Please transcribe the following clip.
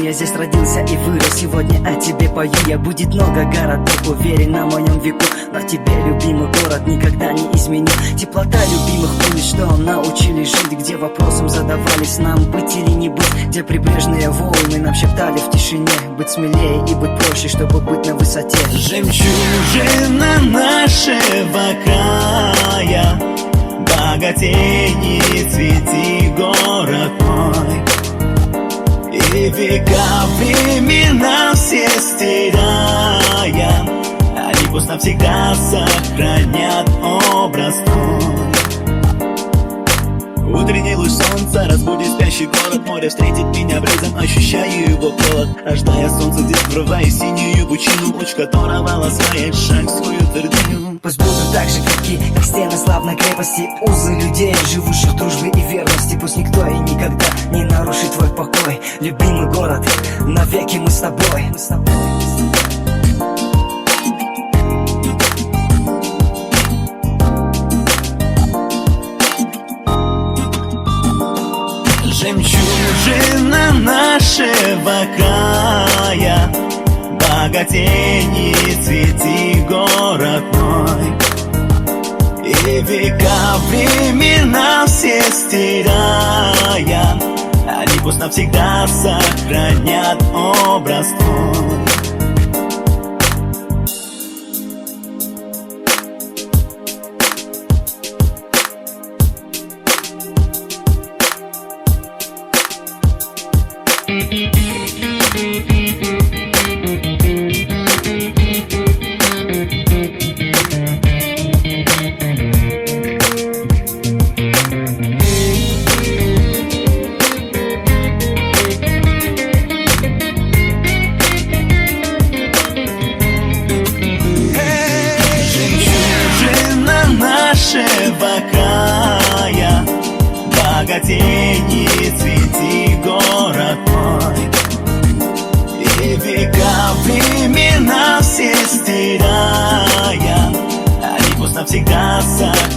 я здесь родился и вырос. Сегодня о тебе пою я. Будет много городов, уверен, на моем веку, но тебе, любимый город, никогда не изменю. Теплота любимых улиц, что научили жить, где вопросом задавались нам, быть или не быть, где прибрежные волны нам шептали в тишине быть смелее и быть проще, чтобы быть на высоте. Жемчужина нашего края, богатей не цвети, город мой. И века времена все стирая, они пусть навсегда сохранят образ твой. Утренний луч солнца разбудит спящий город. Море встретит меня бризом, ощущаю его холод. Рождая солнце, здесь врывая синюю пучину, луч которого ласкает шаг в свою твердыню. Пусть будут так же крепки, как стены славной крепости, узы людей, живущих в дружбе и верности. Пусть никто и никогда не нарушит твой покой, любимый город, навеки мы с тобой. Жемчужина нашего края, богатей не цвети, город мой. И века времена все стирая, они пусть навсегда сохранят образ твой. Жемчужина нашего края, богатей не цвети, город мой. И века времена все стирая, они пусть навсегда сохранят